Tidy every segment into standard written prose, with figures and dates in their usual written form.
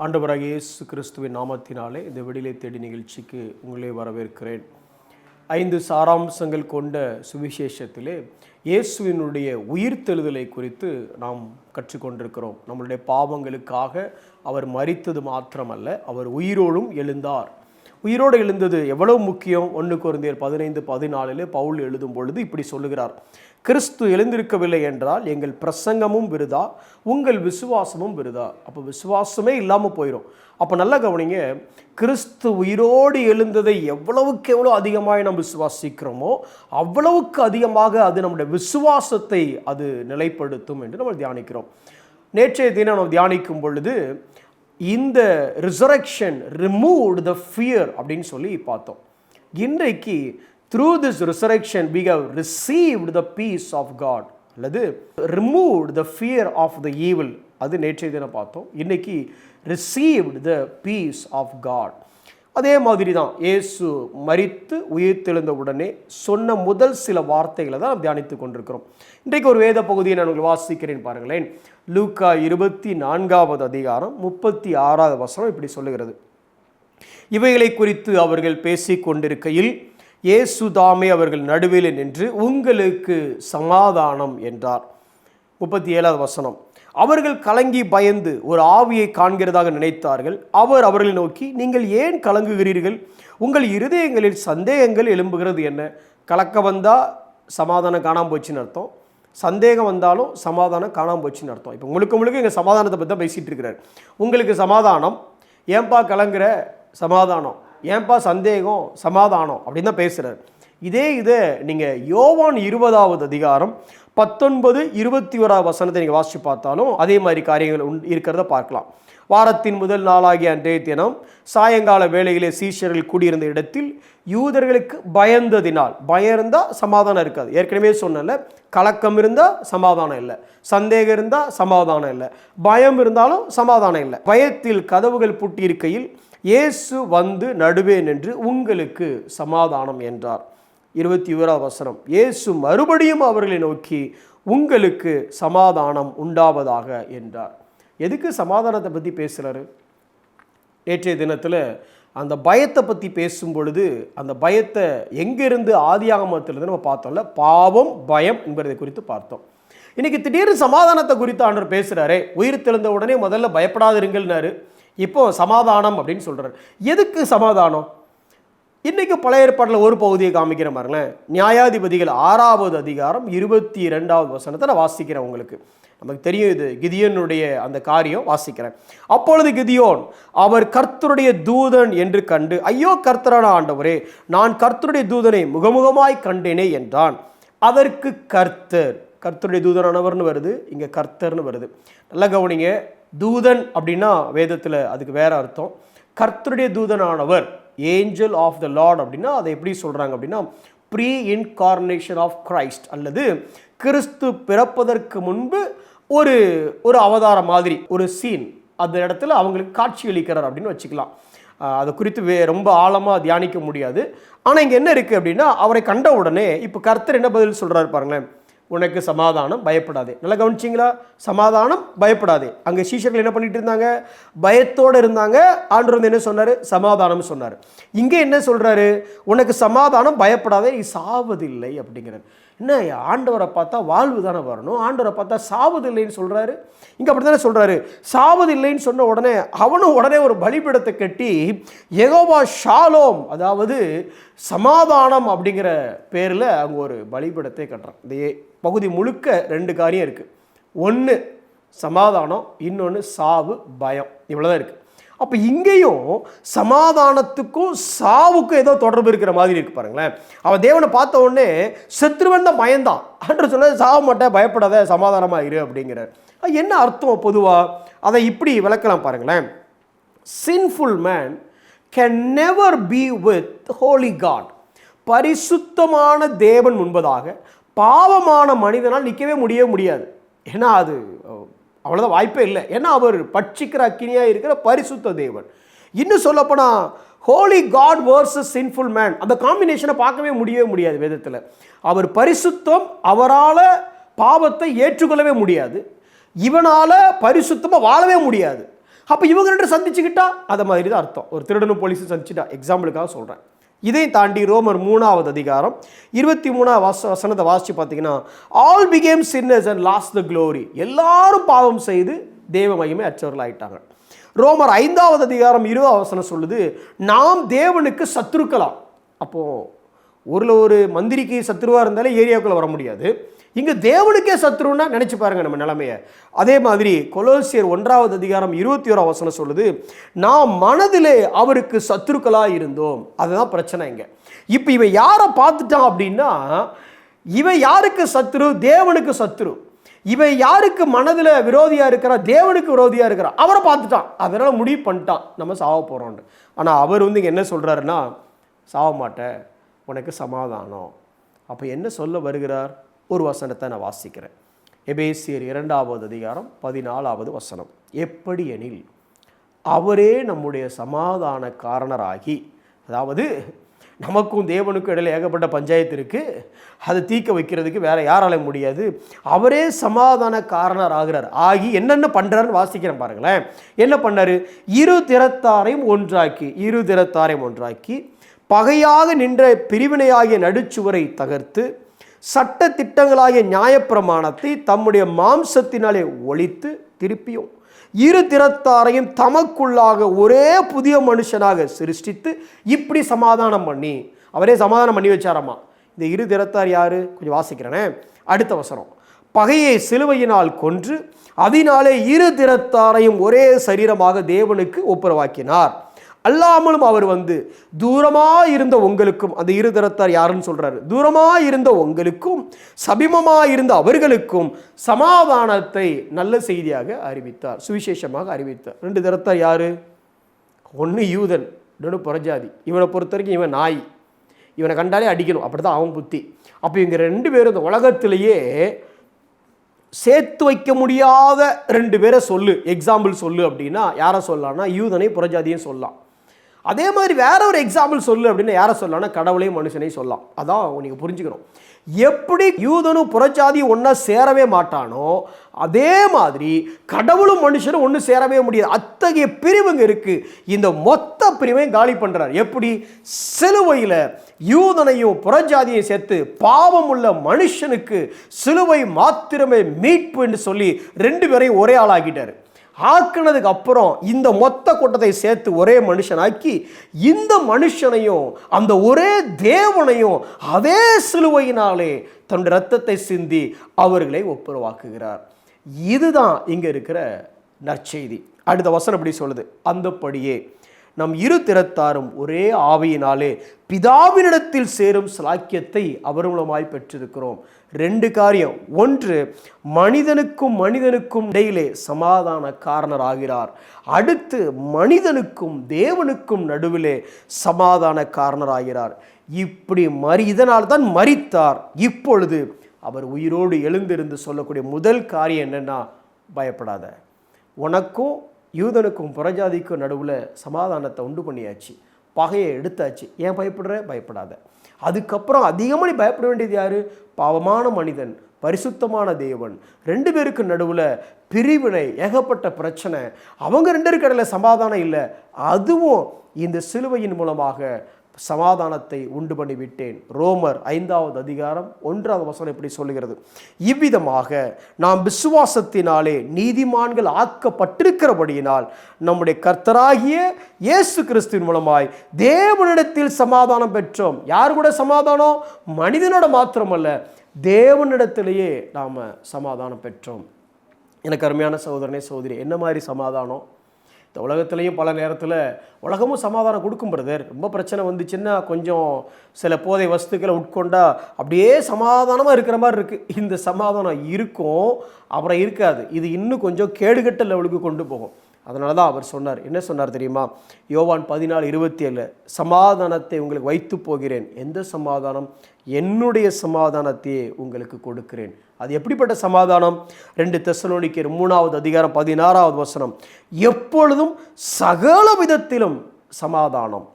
ஆண்டவராகிய இயேசு கிறிஸ்துவின் நாமத்தினாலே இந்த விடிலை தேடி நிகழ்ச்சிக்கு உங்களே வரவேற்கிறேன். 5 சாராம்சங்கள் கொண்ட சுவிசேஷத்திலே இயேசுவினுடைய உயிர்த்தெழுதலை குறித்து நாம் கற்றுக்கொண்டிருக்கிறோம். நம்மளுடைய பாவங்களுக்காக அவர் மரித்தது மாத்திரமல்ல, அவர் உயிரோடும் எழுந்தார். உயிரோடு எழுந்தது எவ்வளவு முக்கியம்? 1 கொரிந்தியர் 15:14 பவுல் எழுதும் பொழுது இப்படி சொல்லுகிறார்: கிறிஸ்து எழுந்திருக்கவில்லை என்றால் எங்கள் பிரசங்கமும் விருதா, உங்கள் விசுவாசமும் விருதா. அப்போ விசுவாசமே இல்லாமல் போயிடும். அப்போ நல்லா கவனிங்க, கிறிஸ்து உயிரோடு எழுந்ததை எவ்வளவுக்கு எவ்வளோ அதிகமாக நம்ம விசுவாசிக்கிறோமோ அவ்வளவுக்கு அதிகமாக அது நம்முடைய விசுவாசத்தை அது நிலைப்படுத்தும் என்று நம்ம தியானிக்கிறோம். நேற்றைய தினம் நம்ம தியானிக்கும் பொழுது இந்த ரிசரக்ஷன் ரிமூவ்ட் த ஃபியர் அப்படின்னு சொல்லி பார்த்தோம். இன்றைக்கு through this resurrection we have received the peace of God, அல்லது removed the fear of the evil. அது நேற்றைய தினம் பார்த்தோம். இன்னைக்கு received the peace of God. அதே மாதிரி தான் இயேசு மரித்து உயிர்த்தெழுந்த உடனே சொன்ன முதல் சில வார்த்தைகளை தான் தியானித்து கொண்டிருக்கிறோம். இன்றைக்கு ஒரு வேத பகுதியை நான் உங்களுக்கு வாசிக்கிறேன் பாருங்களேன். லூக்கா 24வது அதிகாரம் 36வது வசனம் இப்படி சொல்லுகிறது: இவைகளை குறித்து அவர்கள் பேசிக் கொண்டிருக்கையில் இயேசு தாமே அவர்கள் நடுவில் நின்று உங்களுக்கு சமாதானம் என்றார். 37வது வசனம்: அவர்கள் கலங்கி பயந்து ஒரு ஆவியை காண்கிறதாக நினைத்தார்கள். அவர் அவர்களை நோக்கி, நீங்கள் ஏன் கலங்குகிறீர்கள்? உங்கள் இருதயங்களில் சந்தேகங்கள் எழும்புகிறது என்ன? கலக்கம் வந்தால் சமாதானம் காணாமல் போச்சுன்னு அர்த்தம், சந்தேகம் வந்தாலும் சமாதானம் காணாமல் போச்சுன்னு அர்த்தம். இப்போ முழுக்க எங்கள் சமாதானத்தை பற்றி தான் பேசிகிட்டு இருக்கிறார். உங்களுக்கு சமாதானம், ஏன்பா கலங்குற? சமாதானம். ஏன்பா சந்தேகம்? சமாதானம் அப்படின்னு தான் பேசுகிறார். இதை நீங்கள் யோவான் 20வது அதிகாரம் 19-21 வசனத்தை நீங்கள் வாசித்து பார்த்தாலும் அதே மாதிரி காரியங்கள் இருக்கிறத பார்க்கலாம். வாரத்தின் முதல் நாளாகிய அன்றைய தினம் சாயங்கால வேளையிலே சீஷர்கள் கூடியிருந்த இடத்தில் யூதர்களுக்கு பயந்ததினால், பயம் இருந்தால் சமாதானம் இருக்காது. ஏற்கனவே சொன்னல, கலக்கம் இருந்தால் சமாதானம் இல்லை, சந்தேகம் இருந்தால் சமாதானம் இல்லை, பயம் இருந்தாலும் சமாதானம் இல்லை. பயத்தில் கதவுகள் பூட்டி இருக்கையில் இயேசு வந்து நடுவே நின்று உங்களுக்கு சமாதானம் என்றார். 21வது வசனம்: இயேசு மறுபடியும் அவர்களை நோக்கி உங்களுக்கு சமாதானம் உண்டாவதாக என்றார். எதுக்கு சமாதானத்தை பற்றி பேசுகிறாரு? நேற்றைய தினத்தில் அந்த பயத்தை பற்றி பேசும் பொழுது அந்த பயத்தை எங்கிருந்து ஆதியாகமத்திலிருந்து நம்ம பார்த்தோம்ல, பாவம் பயம் என்பதை குறித்து பார்த்தோம். இன்னைக்கு திடீர்னு சமாதானத்தை குறித்து ஆண்டவர் பேசுகிறாரே. உயிர் தெழுந்த உடனே முதல்ல பயப்படாதிருங்கள்னாரு, இப்போ சமாதானம் அப்படின்னு சொல்கிறார். எதுக்கு சமாதானம்? இன்றைக்கு பழைய ஏற்பாட்டில் ஒரு பகுதியை காமிக்கிற பாருங்களேன். நியாயாதிபதிகள் 6வது அதிகாரம் 22வது வசனத்தை நான் வாசிக்கிறேன். உங்களுக்கு நமக்கு தெரியும், இது கிதியோனுடைய அந்த காரியம். வாசிக்கிறேன். அப்பொழுது கிதியோன் அவர் கர்த்தருடைய தூதன் என்று கண்டு, ஐயோ கர்த்தரான ஆண்டவரே, நான் கர்த்தருடைய தூதனை முகமுகமாய் கண்டேனே என்றான். அதற்கு கர்த்தருடைய தூதனானவர்னு வருது, இங்கே கர்த்தர்னு வருது. நல்லா கவனிங்க, தூதன் அப்படின்னா வேதத்தில் அதுக்கு வேற அர்த்தம். கர்த்தருடைய தூதனானவர், ஏஞ்சல் ஆஃப் த லார்ட் அப்படின்னா அதை எப்படி சொல்கிறாங்க அப்படின்னா ப்ரீ இன்கார்னேஷன் ஆஃப் கிரைஸ்ட், அல்லது கிறிஸ்து பிறப்பதற்கு முன்பு ஒரு அவதாரம் மாதிரி ஒரு சீன், அந்த இடத்துல அவங்களுக்கு காட்சி அளிக்கிறார் அப்படின்னு வச்சுக்கலாம். அதை குறித்து ரொம்ப ஆழமாக தியானிக்க முடியாது. ஆனால் இங்கே என்ன இருக்குது அப்படின்னா, அவரை கண்ட உடனே இப்போ கர்த்தர் என்ன பதில் சொல்கிறாரு பாருங்களேன்: உனக்கு சமாதானம், பயப்படாதே. நல்லா கவனிச்சிங்களா? சமாதானம், பயப்படாதே. அங்கே சீஷர்கள் என்ன பண்ணிட்டு இருந்தாங்க? பயத்தோடு இருந்தாங்க. ஆண்டவர் வந்து என்ன சொன்னார்? சமாதானம் சொன்னார். இங்கே என்ன சொல்கிறாரு? உனக்கு சமாதானம், பயப்படாதே, நீ சாவதில்லை அப்படிங்கிறார். என்ன, ஆண்டவரை பார்த்தா வாழ்வு தானே வரணும், ஆண்டவரை பார்த்தா சாவதில்லைன்னு சொல்கிறாரு. இங்கே அப்படி தானே சொல்கிறாரு. சாவதில்லைன்னு சொன்ன உடனே அவனும் உடனே ஒரு பலிபீடத்தை கட்டி யெகோவா ஷாலோம், அதாவது சமாதானம் அப்படிங்கிற பேரில் அங்கே ஒரு பலிபீடத்தை கட்டுறான். இந்த பகுதி முழுக்க 2 காரியம் இருக்குது. ஒன்று சமாதானம், இன்னொன்று சாவு, பயம். இவ்வளோதான் இருக்குது. அப்போ இங்கேயும் சமாதானத்துக்கும் சாவுக்கும் ஏதோ தொடர்பு இருக்கிற மாதிரி இருக்கு பாருங்களேன். அவன் தேவனை பார்த்த உடனே செத்துருவன் தான் பயந்தான். ஆண்டவர் சொன்னது சாவ மாட்டேன், பயப்படாத, சமாதானமாக இரு அப்படிங்கிறார். என்ன அர்த்தம் பொதுவாக? அதை இப்படி விளக்கலாம் பாருங்களேன். Sinful man can never be with holy God. பரிசுத்தமான தேவன் முன்பதாக பாவமான மனிதனால் நிற்கவே முடியாது. ஏன்னா அது அவ்வளோதான், வாய்ப்பே இல்லை. ஏன்னா அவர் பட்சிக்கிற அக்கினியாக இருக்கிற பரிசுத்த தேவன். இன்னும் சொல்லப்போனால் holy God versus sinful man, அந்த காம்பினேஷனை பார்க்கவே முடியாது வேதத்தில். அவர் பரிசுத்தம், அவரால் பாவத்தை ஏற்றுக்கொள்ளவே முடியாது, இவனால் பரிசுத்தமாக வாழவே முடியாது. அப்போ இவங்க ரெண்டு சந்திச்சுக்கிட்டா அதை மாதிரி தான் அர்த்தம். ஒரு திருடனும் போலீஸும் சந்திச்சுட்டா, எக்ஸாம்பிளுக்காக சொல்கிறேன். இதையும் தாண்டி ரோமர் 3வது அதிகாரம் 23வது வசனத்தை வாசித்து பார்த்தீங்கன்னா, all became sinners and lost the glory. எல்லாரும் பாவம் செய்து தேவ மகிமை அற்றவர்கள் ஆயிட்டாங்க. ரோமர் 5வது அதிகாரம் 20வது வசனம் சொல்லுது, நாம் தேவனுக்கு சத்துருக்கலாம். அப்போது ஒரு மந்திரிக்கு சத்ருவாக இருந்தாலே ஏரியாவுக்குள்ளே வர முடியாது. இங்கே தேவனுக்கே சத்ருன்னா நினச்சி பாருங்கள் நம்ம நிலைமையை. அதே மாதிரி கொலோசியர் 1வது அதிகாரம் 21வது வசனம் சொல்லுது, நாம் மனதிலே அவருக்கு சத்துருக்களாக இருந்தோம். அதுதான் பிரச்சனை இங்கே. இப்போ இவன் யாரை பார்த்துட்டான் அப்படின்னா, இவன் யாருக்கு சத்ரு? தேவனுக்கு சத்ரு. இவன் யாருக்கு மனதில் விரோதியாக இருக்கிறான்? தேவனுக்கு விரோதியாக இருக்கிறான். அவரை பார்த்துட்டான். அதனால் முடிவு பண்ணிட்டான், நம்ம சாவ போகிறோன்னு. ஆனால் அவர் இங்கே என்ன சொல்கிறாருன்னா, சாவ மாட்டேன், உனக்கு சமாதானம். அப்போ என்ன சொல்ல வருகிறார்? ஒரு வசனத்தை நான் வாசிக்கிறேன். எபேசியர் 2வது அதிகாரம் 14வது வசனம். எப்படி எனில் அவரே நம்முடைய சமாதான காரணராகி, அதாவது நமக்கும் தேவனுக்கும் இடையில ஏகப்பட்ட பஞ்சாயத்து இருக்குது, அதை தீர்க்க வைக்கிறதுக்கு வேற யாரால முடியாது. அவரே சமாதான காரணர் ஆகிறார். ஆகி என்னென்ன பண்ணுறாருன்னு வாசிக்கிறேன் பாருங்களேன். என்ன பண்ணாரு? இரு திறத்தாரையும் ஒன்றாக்கி பகையாக நின்ற பிரிவினையாகிய நடுச்சுவரை தகர்த்து சட்ட திட்டங்களாகிய நியாயப்பிரமாணத்தை தம்முடைய மாம்சத்தினாலே ஒழித்து திருப்பியும் இரு திறத்தாரையும் தமக்குள்ளாக ஒரே புதிய மனுஷனாக சிருஷ்டித்து இப்படி சமாதானம் பண்ணி, அவரே சமாதானம் பண்ணி வச்சாராமா. இந்த இரு திறத்தார் யாரு? கொஞ்சம் வாசிக்கிறேனே. அடுத்த வசனம். பகையை சிலுவையினால் கொன்று அதனாலே இரு திறத்தாரையும் ஒரே சரீரமாக தேவனுக்கு ஒப்புரவாக்கினார். அல்லாமலும் அவர் தூரமாக இருந்த உங்களுக்கும், அந்த இரு திறத்தார் யாருன்னு சொல்றாரு, தூரமாக இருந்த உங்களுக்கும் சமீபமாக இருந்த அவர்களுக்கும் சமாதானத்தை நல்ல செய்தியாக அறிவித்தார், சுவிசேஷமாக அறிவித்தார். ரெண்டு திறத்தார் யாரு? ஒன்று யூதன், இன்னொன்று புறஜாதி. இவனை பொறுத்த வரைக்கும் இவன் நாய், இவனை கண்டாலே அடிக்கணும், அப்படிதான் அவன் புத்தி. அப்போ இவங்க ரெண்டு பேரும் இந்த உலகத்திலேயே சேர்த்து வைக்க முடியாத ரெண்டு பேரை சொல்லு, எக்ஸாம்பிள் சொல்லு அப்படின்னா யாரை சொல்லலாம்னா யூதனை புறஜாதியும் சொல்லலாம். அதே மாதிரி வேற ஒரு எக்ஸாம்பிள் சொல்லு அப்படின்னா யாரை சொல்லலாம்னா கடவுளையும் மனுஷனையும் சொல்லலாம். அதான் நீங்கள் புரிஞ்சுக்கணும். எப்படி யூதனும் புறஜாதியும் ஒன்றா சேரவே மாட்டானோ அதே மாதிரி கடவுளும் மனுஷனும் ஒன்று சேரவே முடியாது. அத்தகைய பிரிவுங்க இருக்கு. இந்த மொத்த பிரிவையும் காலி பண்றார். எப்படி? சிலுவையில் யூதனையும் புறஜாதியையும் சேர்த்து பாவம் உள்ள மனுஷனுக்கு சிலுவை மாத்திரமே மீட்பு என்று சொல்லி ரெண்டு பேரையும் ஒரே ஆளாக்கிட்டார். ஆக்குனதுக்கு அப்புறம் இந்த மொத்த கூட்டத்தை சேர்த்து ஒரே மனுஷனாக்கி இந்த மனுஷனையும் அந்த ஒரே தேவனையும் அதே சிலுவையினாலே தன்னுடைய ரத்தத்தை சிந்தி அவர்களை ஒப்புரவாக்குகிறார். இதுதான் இங்க இருக்கிற நற்செய்தி. அடுத்த வசனம் எப்படி சொல்லுது? அந்தப்படியே நம் இரு திறத்தாரும் ஒரே ஆவியினாலே பிதாவினிடத்தில் சேரும் ஸ்லாக்கியத்தை அவர் மூலமாய் பெற்றிருக்கிறோம். ரெண்டு காரியம். ஒன்று, மனிதனுக்கும் இடையிலே சமாதான காரணர் ஆகிறார். அடுத்து, மனிதனுக்கும் தேவனுக்கும் நடுவிலே சமாதான காரணர் ஆகிறார். இப்படி இதனால் தான் மரித்தார். இப்பொழுது அவர் உயிரோடு எழுந்திருந்து சொல்லக்கூடிய முதல் காரியம் என்னன்னா, பயப்படாத, உனக்கும் யூதனுக்கும் புறஜாதிக்கும் நடுவில் சமாதானத்தை உண்டு பண்ணியாச்சு, பகையை எடுத்தாச்சு, ஏன் பயப்படுற? பயப்படாத. அதுக்கப்புறம் அதிகமாக நீ பயப்பட வேண்டியது யாரு? பாவமான மனிதன், பரிசுத்தமான தேவன். ரெண்டு பேருக்கு நடுவில் பிரிவினை, ஏகப்பட்ட பிரச்சனை, அவங்க ரெண்டு பேருக்கு இடையில சமாதானம் இல்லை. அதுவும் இந்த சிலுவையின் மூலமாக சமாதானத்தை உண்டு பண்ணி விட்டேன். ரோமர் 5வது அதிகாரம் 1வது வசனம் எப்படி சொல்லுகிறது? இவ்விதமாக நாம் விசுவாசத்தினாலே நீதிமான்கள் ஆக்கப்பட்டிருக்கிறபடியினால் நம்முடைய கர்த்தராகிய இயேசு கிறிஸ்துவின் மூலமாய் தேவனிடத்தில் சமாதானம் பெற்றோம். யார் கூட சமாதானம்? மனிதனோட மாத்திரமல்ல, தேவனிடத்திலேயே நாம் சமாதானம் பெற்றோம். எனக்கு அருமையான சகோதரனே சகோதரி, என்ன மாதிரி சமாதானம்? இந்த உலகத்துலேயும் பல நேரத்தில் உலகமும் சமாதானம் கொடுக்கும் பிரதர். ரொம்ப பிரச்சனை வந்துச்சுன்னா கொஞ்சம் சில போதை வஸ்துக்களை உட்கொண்டா அப்படியே சமாதானமாக இருக்கிற மாதிரி இருக்குது. இந்த சமாதானம் இருக்கும், அப்புறம் இருக்காது. இது இன்னும் கொஞ்சம் கேடுகட்ட லெவலுக்கு கொண்டு போகும். அதனால தான் அவர் சொன்னார். என்ன சொன்னார் தெரியுமா? யோவான் 14:27, சமாதானத்தை உங்களுக்கு வைத்து போகிறேன். எந்த சமாதானம்? என்னுடைய சமாதானத்தையே உங்களுக்கு கொடுக்கிறேன். அது எப்படிப்பட்ட சமாதானம்? 2 தெசலோனிக்கேயர் 3வது அதிகாரம் 16வது வசனம், எப்பொழுதும் சகல விதத்திலும் சமாதானம்.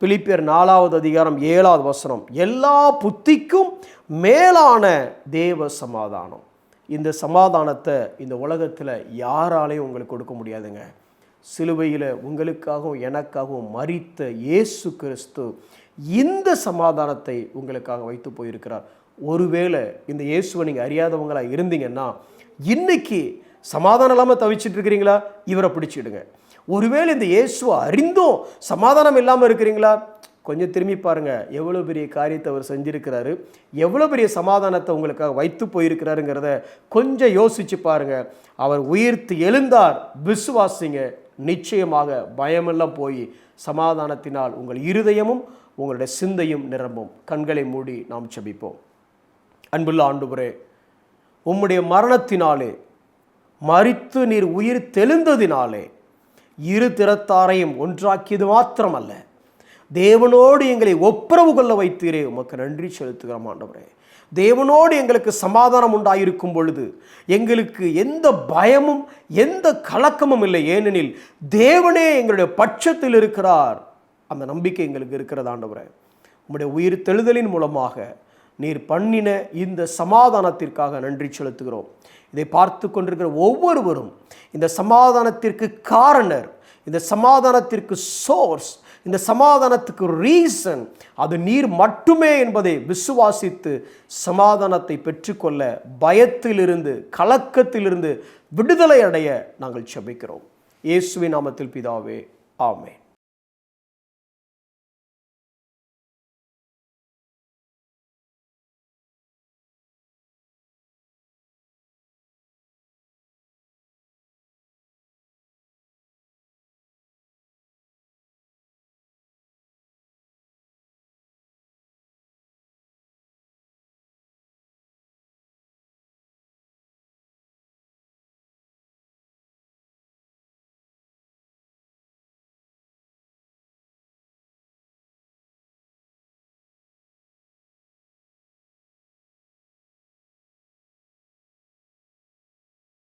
பிலிப்பியர் 4வது அதிகாரம் 7வது வசனம், எல்லா புத்திக்கும் மேலான தேவ சமாதானம். இந்த சமாதானத்தை இந்த உலகத்தில் யாராலையும் உங்களுக்கு கொடுக்க முடியாதுங்க. சிலுவையில் உங்களுக்காகவும் எனக்காகவும் மரித்த இயேசு கிறிஸ்து இந்த சமாதானத்தை உங்களுக்காக வைத்து போயிருக்கிறார். ஒருவேளை இந்த இயேசுவை நீங்கள் அறியாதவங்களா இருந்தீங்கன்னா இன்னைக்கு சமாதானம் இல்லாமல் தவிச்சிட்டு இருக்கிறீங்களா? இவரை பிடிச்சிடுங்க. ஒருவேளை இந்த இயேசுவை அறிந்தும் சமாதானம் இல்லாமல் இருக்கிறீங்களா? கொஞ்சம் திரும்பி பாருங்க, எவ்வளோ பெரிய காரியத்தை அவர் செஞ்சிருக்கிறாரு, எவ்வளோ பெரிய சமாதானத்தை உங்களுக்காக வைத்து போயிருக்கிறாருங்கிறத கொஞ்சம் யோசிச்சு பாருங்க. அவர் உயிர்த்து எழுந்தார், விசுவாசிங்க, நிச்சயமாக பயமெல்லாம் போய் சமாதானத்தினால் உங்கள் இருதயமும் உங்களுடைய சிந்தையும் நிரம்பும். கண்களை மூடி நாம் ஜெபிப்போம். அன்புள்ள ஆண்டவரே, உம்முடைய மரணத்தினாலே, மரித்து நீர் உயிர் தெழுந்ததினாலே இரு திறத்தாரையும் ஒன்றாக்கியது மாத்திரமல்ல, தேவனோடு எங்களை ஒப்புரவு கொள்ள வைத்தீரே, உமக்கு நன்றி செலுத்துகிறோம் ஆண்டவரே. தேவனோடு எங்களுக்கு சமாதானம் உண்டாயிருக்கும் பொழுது எங்களுக்கு எந்த பயமும் எந்த கலக்கமும் இல்லை. ஏனெனில் தேவனே எங்களுடைய பட்சத்தில் இருக்கிறார். அந்த நம்பிக்கை எங்களுக்கு இருக்கிறது ஆண்டவரே. உம்முடைய உயிர் தெழுதலின் மூலமாக நீர் பண்ணின இந்த சமாதானத்திற்காக நன்றி செலுத்துகிறோம். இதை பார்த்து கொண்டிருக்கிற ஒவ்வொருவரும் இந்த சமாதானத்திற்கு காரணர், இந்த சமாதானத்திற்கு சோர்ஸ், இந்த சமாதானத்துக்கு ரீசன் அது நீர் மட்டுமே என்பதை விசுவாசித்து சமாதானத்தை பெற்றுக்கொள்ள, பயத்திலிருந்து கலக்கத்திலிருந்து விடுதலை அடைய நாங்கள் ஜெபிக்கிறோம். இயேசுவின் நாமத்தில் பிதாவே, ஆமென்.